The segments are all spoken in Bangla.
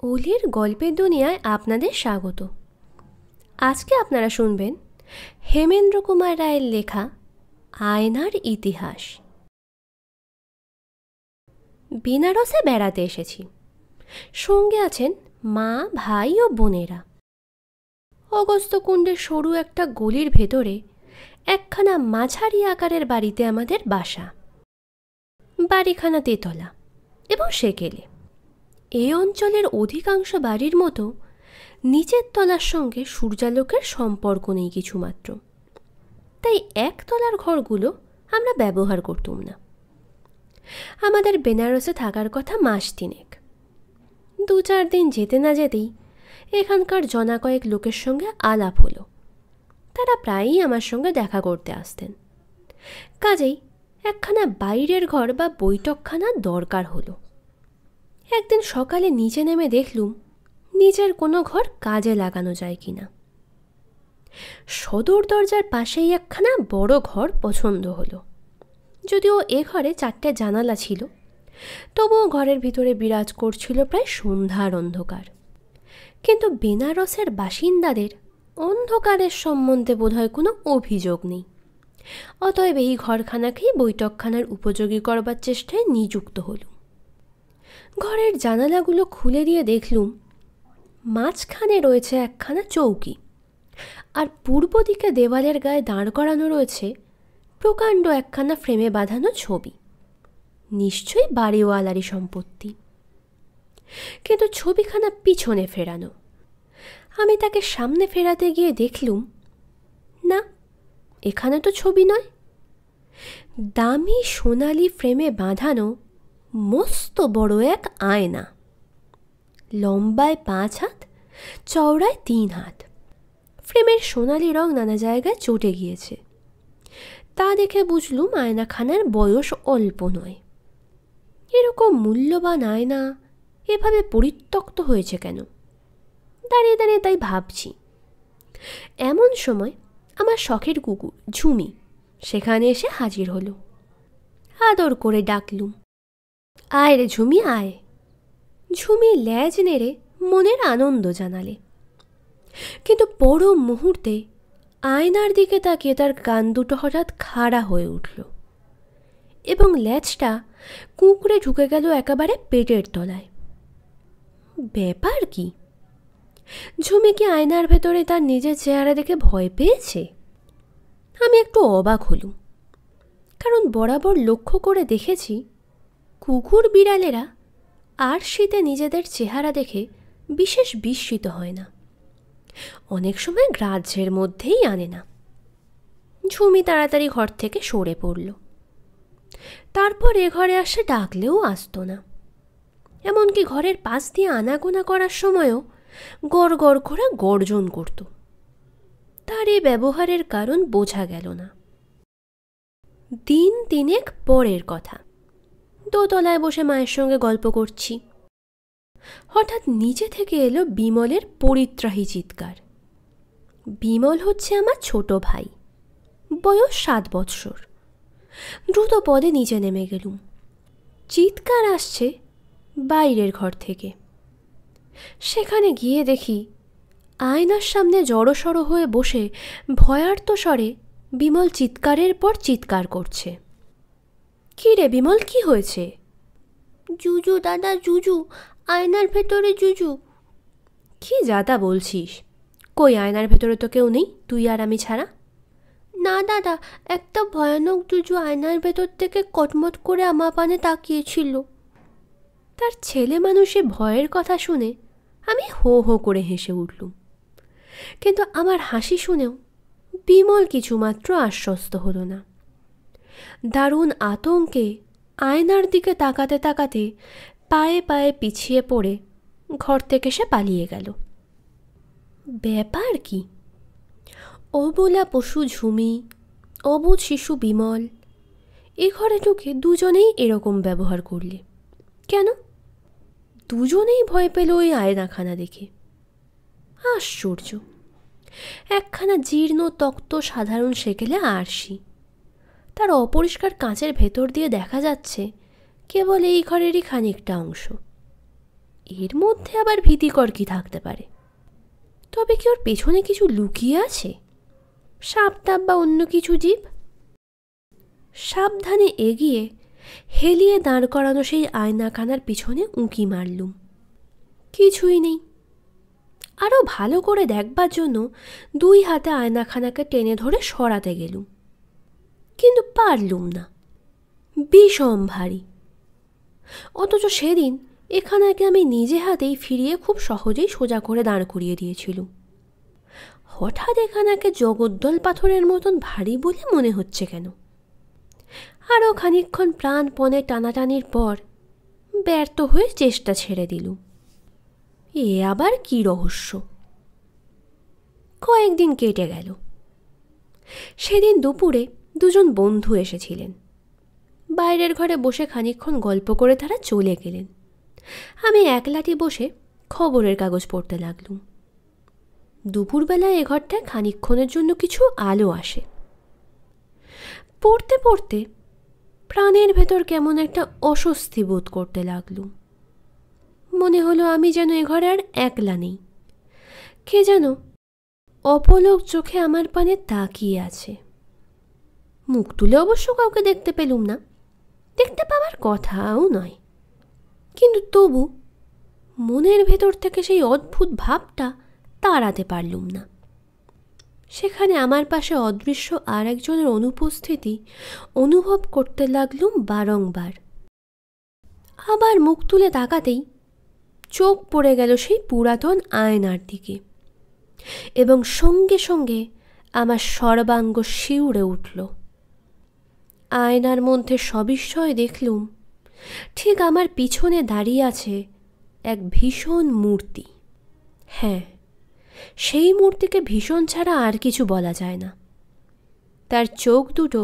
অলির গল্পের দুনিয়ায় আপনাদের স্বাগত। আজকে আপনারা শুনবেন হেমেন্দ্র কুমার রায়ের লেখা আয়নার ইতিহাস। বেনারসে বেড়াতে এসেছি। সঙ্গে আছেন মা, ভাই ও বোনেরা। অগস্ত্যকুণ্ডের সরু একটা গলির ভেতরে একখানা মাঝারি আকারের বাড়িতে আমাদের বাসা। বাড়িখানা তেতলা এবং সেকেলে। এই অঞ্চলের অধিকাংশ বাড়ির মতো নিচের তলার সঙ্গে সূর্যালোকের সম্পর্ক নেই কিছুমাত্র, তাই একতলার ঘরগুলো আমরা ব্যবহার করতুম না। আমাদের বেনারসে থাকার কথা মাস তিনেক। 2-4 দিন যেতে না যেতেই এখানকার জনা কয়েক লোকের সঙ্গে আলাপ হলো। তারা প্রায়ই আমার সঙ্গে দেখা করতে আসতেন, কাজেই একখানা বাইরের ঘর বা বৈঠকখানা দরকার হলো। একদিন সকালে নিচে নেমে দেখলুম নিজের কোনো ঘর কাজে লাগানো যায় কিনা। সদর দরজার পাশেই একখানা বড় ঘর পছন্দ হলো। যদিও এ ঘরে 4টে জানালা ছিল, তবুও ঘরের ভিতরে বিরাজ করছিল প্রায় সন্ধ্যার অন্ধকার। কিন্তু বেনারসের বাসিন্দাদের অন্ধকারের সম্বন্ধে বোধহয় কোনো অভিযোগ নেই। অতএব এই ঘরখানাকেই বৈঠকখানার উপযোগী করবার চেষ্টায় নিযুক্ত হলুম। ঘরের জানালাগুলো খুলে দিয়ে দেখলুম মাঝখানে রয়েছে একখানা চৌকি, আর পূর্ব দিকে দেওয়ালের গায়ে দাঁড় করানো রয়েছে প্রকাণ্ড একখানা ফ্রেমে বাঁধানো ছবি। নিশ্চয়ই বাড়িওয়ালারই সম্পত্তি, কিন্তু ছবিখানা পিছনে ফেরানো। আমি তাকে সামনে ফেরাতে গিয়ে দেখলুম না, এখানে তো ছবি নয়। দামি সোনালি ফ্রেমে বাঁধানো মস্ত বড় এক আয়না, লম্বায় 5 হাত, চওড়ায় 3 হাত। ফ্রেমের সোনালি রং নানা জায়গায় চটে গিয়েছে। তা দেখে বুঝলুম আয়নাখানার বয়স অল্প নয়। এরকম মূল্যবান আয়না এভাবে পরিত্যক্ত হয়েছে কেন? দাঁড়িয়ে দাঁড়িয়ে তাই ভাবছি। এমন সময় আমার শখের কুকুর ঝুমি সেখানে এসে হাজির হলো। আদর করে ডাকলুম, আয় রে ঝুমি আয়। ঝুমি ল্যাজ নেড়ে মনের আনন্দ জানালে, কিন্তু পর মুহূর্তে আয়নার দিকে তাকিয়ে তার কান দুটো হঠাৎ খাড়া হয়ে উঠল এবং ল্যাজটা কুঁকড়ে ঢুকে গেল একেবারে পেটের তলায়। ব্যাপার কি? ঝুমি কি আয়নার ভেতরে তার নিজের চেহারা দেখে ভয় পেয়েছে? আমি একটু অবাক হলুম, কারণ বরাবর লক্ষ্য করে দেখেছি কুকুর বিড়ালেরা আর শীতে নিজেদের চেহারা দেখে বিশেষ বিস্মিত হয় না, অনেক সময় গ্রাহ্যের মধ্যেই আনে না। ঝুমি তাড়াতাড়ি ঘর থেকে সরে পড়ল। তারপর এ ঘরে আসে ডাকলেও আসতো না। এমনকি ঘরের পাশ দিয়ে আনাগোনা করার সময়ও গড় গড় করে গর্জন করত। তার এই ব্যবহারের কারণ বোঝা গেল না। দিন 3 পরের কথা, দোতলায় বসে মায়ের সঙ্গে গল্প করছি। হঠাৎ নিচে থেকে এলো বিমলের পরিত্রাহী চিৎকার। বিমল হচ্ছে আমার ছোট ভাই, বয়স 7 বৎসর। দ্রুত পদে নিচে নেমে গেলুম। চিৎকার আসছে বাইরের ঘর থেকে। সেখানে গিয়ে দেখি আয়নার সামনে জড়সড় হয়ে বসে ভয়ার্ত স্বরে বিমল চিৎকারের পর চিৎকার করছে। কি রে বিমল, কি হয়েছে? জুজু দাদা, জুজু, আয়নার ভেতরে জুজু। কি যাতা বলছিস? কই আয়নার ভেতরে তো কেউ নেই, তুই আর আমি ছাড়া। না দাদা, একটা ভয়ানক জুজু আয়নার ভেতর থেকে কটমট করে আমার পানে তাকিয়েছিল। তার ছেলে মানুষে ভয়ের কথা শুনে আমি হো হো করে হেসে উঠলুম, কিন্তু আমার হাসি শুনেও বিমল কিছুমাত্র আশ্বস্ত হলো না। দারুণ আতঙ্কে আয়নার দিকে তাকাতে তাকাতে পায়ে পায়ে পিছিয়ে পড়ে ঘর থেকে সে পালিয়ে গেল। ব্যাপার কি? অবলা পশু ঝুমি, অবুঝ শিশু বিমল এ ঘরে ঢুকে দুজনেই এরকম ব্যবহার করলে কেন? দুজনেই ভয় পেল ওই আয়নাখানা দেখে। আশ্চর্য! একখানা জীর্ণ তক্ত সাধারণ সেকেলে আরশি, তার অপরিষ্কার কাঁচের ভেতর দিয়ে দেখা যাচ্ছে কেবল এই ঘরেরই খানিকটা অংশ। এর মধ্যে আবার ভীতিকর কি থাকতে পারে? তবে কি ওর পেছনে কিছু লুকিয়ে আছে? সাপ টাপ বা অন্য কিছু জীব? সাবধানে এগিয়ে হেলিয়ে দাঁড় করানো সেই আয়নাখানার পিছনে উঁকি মারলুম। কিছুই নেই। আরও ভালো করে দেখবার জন্য 2 হাতে আয়নাখানাকে টেনে ধরে সরাতে গেলুম, কিন্তু পারলুম না, বিষম ভারী। অথচ সেদিন এখানাকে আমি নিজে হাতেই ফিরিয়ে খুব সহজেই সোজা করে দাঁড় করিয়ে দিয়েছিলুম। হঠাৎ এখানাকে জগদ্দল পাথরের মতন ভারী বলে মনে হচ্ছে কেন? আরও খানিকক্ষণ প্রাণপণে টানাটানির পর ব্যর্থ হয়ে চেষ্টা ছেড়ে দিলুম। এ আবার কি রহস্য? কয়েকদিন কেটে গেল। সেদিন দুপুরে 2 জন বন্ধু এসেছিলেন। বাইরের ঘরে বসে খানিকক্ষণ গল্প করে তারা চলে গেলেন। আমি একলাটি বসে খবরের কাগজ পড়তে লাগলুম। দুপুরবেলায় এ ঘরটায় খানিকক্ষণের জন্য কিছু আলো আসে। পড়তে পড়তে প্রাণের ভেতর কেমন একটা অস্বস্তি বোধ করতে লাগলুম। মনে হলো আমি যেন এ ঘরে আর একলা নেই। কে যেন অপলক চোখে আমার পানে তাকিয়ে আছে। মুখ তুলে অবশ্য কাউকে দেখতে পেলুম না, দেখতে পাওয়ার কথাও নয়। কিন্তু তবু মনের ভেতর থেকে সেই অদ্ভুত ভাবটা তাড়াতে পারলুম না। সেখানে আমার পাশে অদৃশ্য আর একজনের অনুপস্থিতি অনুভব করতে লাগলুম বারংবার। আবার মুখ তুলে তাকাতেই চোখ পড়ে গেল সেই পুরাতন আয়নার দিকে, এবং সঙ্গে সঙ্গে আমার সর্বাঙ্গ শিউরে উঠল। আয়নার মধ্যে সবিস্ময়ে দেখলুম ঠিক আমার পিছনে দাঁড়িয়ে আছে এক ভীষণ মূর্তি। হ্যাঁ, সেই মূর্তিকে ভীষণ ছাড়া আর কিছু বলা যায় না। তার চোখ দুটো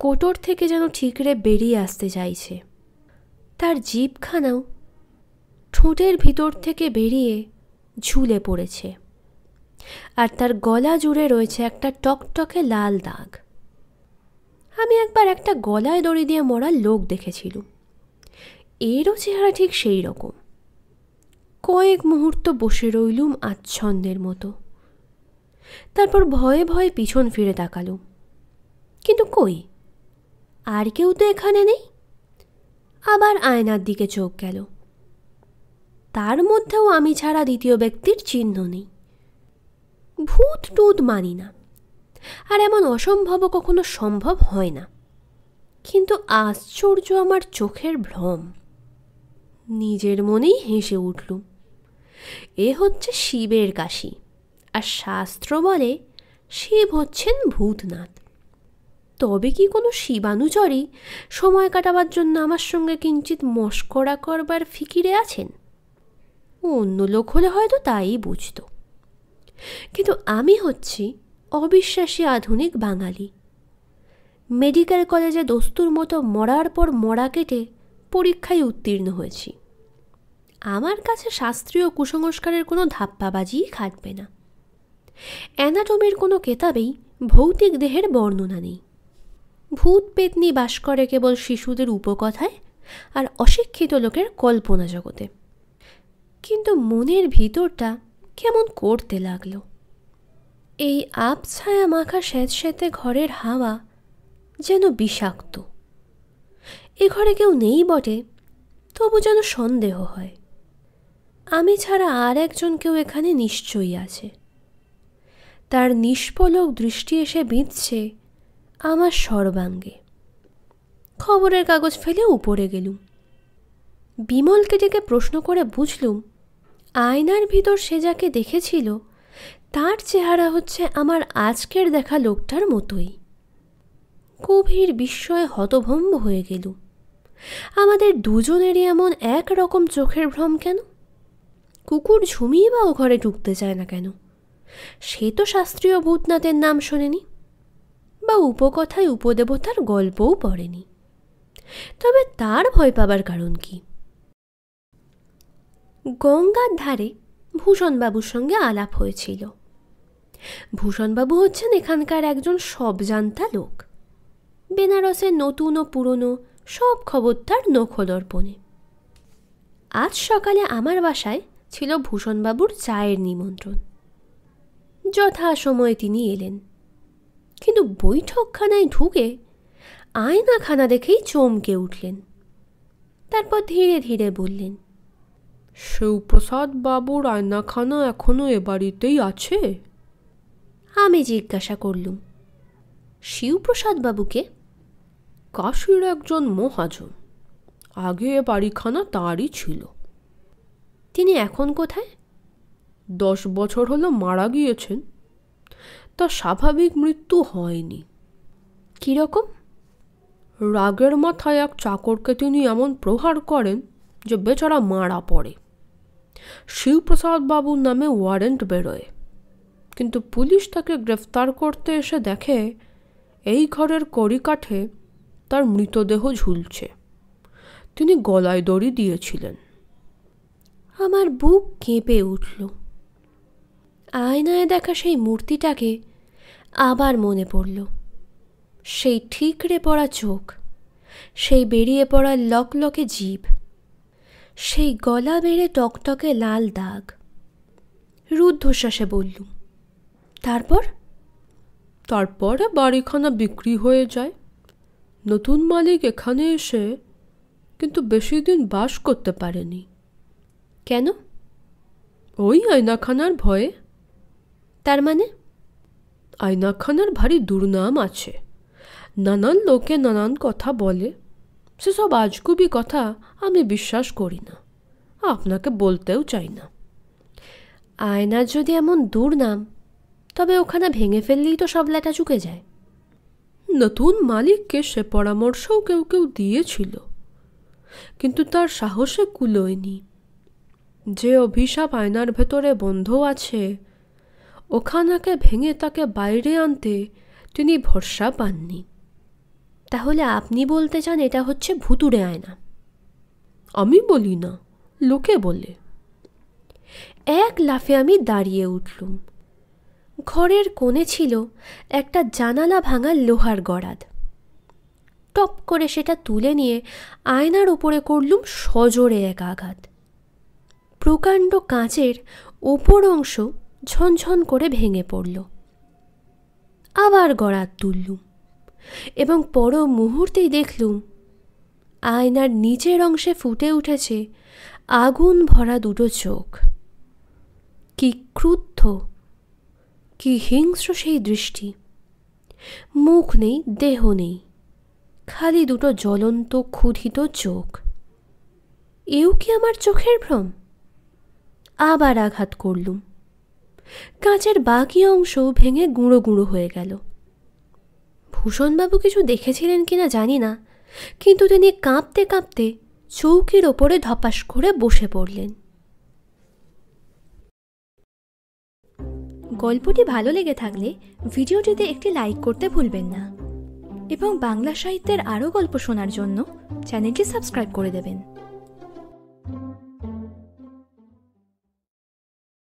কোটর থেকে যেন ঠিকরে বেরিয়ে আসতে চাইছে। তার জিভখানাও ঠোঁটের ভিতর থেকে বেরিয়ে ঝুলে পড়েছে, আর তার গলা জুড়ে রয়েছে একটা টকটকে লাল দাগ। আমি একবার একটা গলায় দড়ি দিয়ে মরা লোক দেখেছিলুম। এরও চেহারা ঠিক সেই রকম। কয়েক মুহূর্ত বসে রইলুম আচ্ছন্দের মতো। তারপর ভয়ে ভয়ে পিছন ফিরে তাকালুম, কিন্তু কই, আর কেউ তো এখানে নেই। আবার আয়নার দিকে চোখ গেল। তার মধ্যেও আমি ছাড়া দ্বিতীয় ব্যক্তির চিহ্ন নেই। ভূত টুত মানি না, আর এমন অসম্ভব কখনো সম্ভব হয় না। কিন্তু আশ্চর্য আমার চোখের ভ্রম। নিজের মনেই হেসে উঠলুম। এ হচ্ছে শিবের কাশি, আর শাস্ত্র বলে শিব হচ্ছেন ভূতনাথ। তবে কি কোনো শিবানুচরই সময় কাটাবার জন্য আমার সঙ্গে কিঞ্চিত মস্করা করবার ফিকিরে আছেন? অন্য লোক হলে হয়তো তাই বুঝত, কিন্তু আমি হচ্ছি অবিশ্বাসী আধুনিক বাঙালি। মেডিকেল কলেজে দস্তুর মতো মরার পর মরা কেটে পরীক্ষায় উত্তীর্ণ হয়েছি। আমার কাছে শাস্ত্রীয় কুসংস্কারের কোনো ধাপ্পাবাজিই খাটবে না। অ্যানাটমির কোনো কেতাবেই ভৌতিক দেহের বর্ণনা নেই। ভূত পেতনি বাস করে কেবল শিশুদের উপকথায় আর অশিক্ষিত লোকের কল্পনা জগতে। কিন্তু মনের ভিতরটা কেমন করতে লাগলো। এই আবছায়া মাখা স্যাঁতস্যাঁতে ঘরের হাওয়া যেন বিষাক্ত। এ ঘরে কেউ নেই বটে, তবু যেন সন্দেহ হয় আমি ছাড়া আর একজন কেউ এখানে নিশ্চয়ই আছে। তার নিষ্পলক দৃষ্টি এসে বিঁধছে আমার সর্বাঙ্গে। খবরের কাগজ ফেলে উপরে গেলুম। বিমলকে ডেকে প্রশ্ন করে বুঝলুম আয়নার ভিতর সে যাকে দেখেছিল তার চেহারা হচ্ছে আমার আজকের দেখা লোকটার মতোই। গভীর বিস্ময়ে হতভম্ব হয়ে গেলুম। আমাদের দুজনেরই এমন একরকম চোখের ভ্রম কেন? কুকুর ঝুমিয়ে বা ও ঘরে ঢুকতে চায় না কেন? সে তো শাস্ত্রীয় ভূতনাথের নাম শোনেনি, বা উপকথায় উপদেবতার গল্পও পড়েনি। তবে তার ভয় পাবার কারণ কি? গঙ্গার ধারে ভূষণবাবুর সঙ্গে আলাপ হয়েছিল। ভূষণবাবু হচ্ছেন এখানকার একজন সবজান্তা লোক। বেনারসের নতুন ও পুরনো সব খবর তার নখদর্পণে। আজ সকালে আমার বাসায় ছিল ভূষণবাবুর চায়ের নিমন্ত্রণ। যথাসময়ে তিনি এলেন, কিন্তু বৈঠকখানায় ঢুকে আয়নাখানা দেখেই চমকে উঠলেন। তারপর ধীরে ধীরে বললেন, শিবপ্রসাদ বাবুর আয়নাখানা এখনো এ বাড়িতেই আছে? আমি জিজ্ঞাসা করলুম, শিবপ্রসাদ বাবুকে? কাশীর একজন মহাজন, আগে এ বাড়িখানা তাঁরই ছিল। তিনি এখন কোথায়? 10 বছর হলো মারা গিয়েছেন। তার স্বাভাবিক মৃত্যু হয়নি। কীরকম? রাগের মাথায় এক চাকরকে তিনি এমন প্রহার করেন যে বেচারা মারা পড়ে। শিবপ্রসাদ বাবুর নামে ওয়ারেন্ট বেরোয়, কিন্তু পুলিশ তাকে গ্রেফতার করতে এসে দেখে এই ঘরের কড়িকাঠে তার মৃতদেহ ঝুলছে। তিনি গলায় দড়ি দিয়েছিলেন। আমার বুক কেঁপে উঠল। আয়নায় দেখা সেই মূর্তিটাকে আবার মনে পড়ল। সেই ঠিকরে পড়া চোখ, সেই বেরিয়ে পড়া লকলকে জিভ, সেই গলা বেড়ে টকটকে লাল দাগ। রুদ্ধশ্বাসে বললুম, তারপর? তারপরে বাড়িখানা বিক্রি হয়ে যায়। নতুন মালিক এখানে এসে কিন্তু বেশি দিন বাস করতে পারেনি। কেন? ওই আয়নাখানার ভয়ে। তার মানে? আয়নাখানার ভারী দুর্নাম আছে। নানান লোকে নানান কথা বলে। সেসব আজগুবি কথা আমি বিশ্বাস করি না, আপনাকে বলতেও চাই না। আয়নার যদি এমন দুর্নাম, তবে ওখানে ভেঙে ফেললেই তো সব লেটা চুকে যায়। নতুন মালিককে সে পরামর্শও কেউ কেউ দিয়েছিল, কিন্তু তার সাহসে কুলোয়নি। যে অভিশাপ আয়নার ভেতরে বন্ধ আছে, ওখানাকে ভেঙে তাকে বাইরে আনতে তিনি ভরসা পাননি। তাহলে আপনি বলতে চান এটা হচ্ছে ভুতুড়ে আয়না? আমি বলি না, লোকে বলে। এক লাফে আমি দাঁড়িয়ে উঠলুম। ঘরের কোণে ছিল একটা জানালা ভাঙা লোহার গরাদ। টপ করে সেটা তুলে নিয়ে আয়নার উপরে করলুম সজোরে এক আঘাত। প্রকাণ্ড কাঁচের ওপর অংশ ঝনঝন করে ভেঙে পড়ল। আবার গরাদ তুললুম এবং পর মুহূর্তেই দেখলুম আয়নার নিচের অংশে ফুটে উঠেছে আগুন ভরা দুটো চোখ। কি ক্রুদ্ধ, কি হিংস্র সেই দৃষ্টি! মুখ নেই, দেহ নেই, খালি দুটো জ্বলন্ত ক্ষুধিত চোখ। এও কি আমার চোখের ভ্রম? আবার আঘাত করলুম। কাঁচের বাকি অংশ ভেঙে গুঁড়ো গুঁড়ো হয়ে গেল। ভূষণবাবু কিছু দেখেছিলেন কিনা জানি না, কিন্তু তিনি কাঁপতে কাঁপতে চৌকির ওপরে ধপাস করে বসে পড়লেন। গল্পটি ভালো লেগে থাকলে ভিডিওটিতে একটি লাইক করতে ভুলবেন না এবং বাংলা সাহিত্যের আরও গল্প শোনার জন্য চ্যানেলটি সাবস্ক্রাইব করে দেবেন।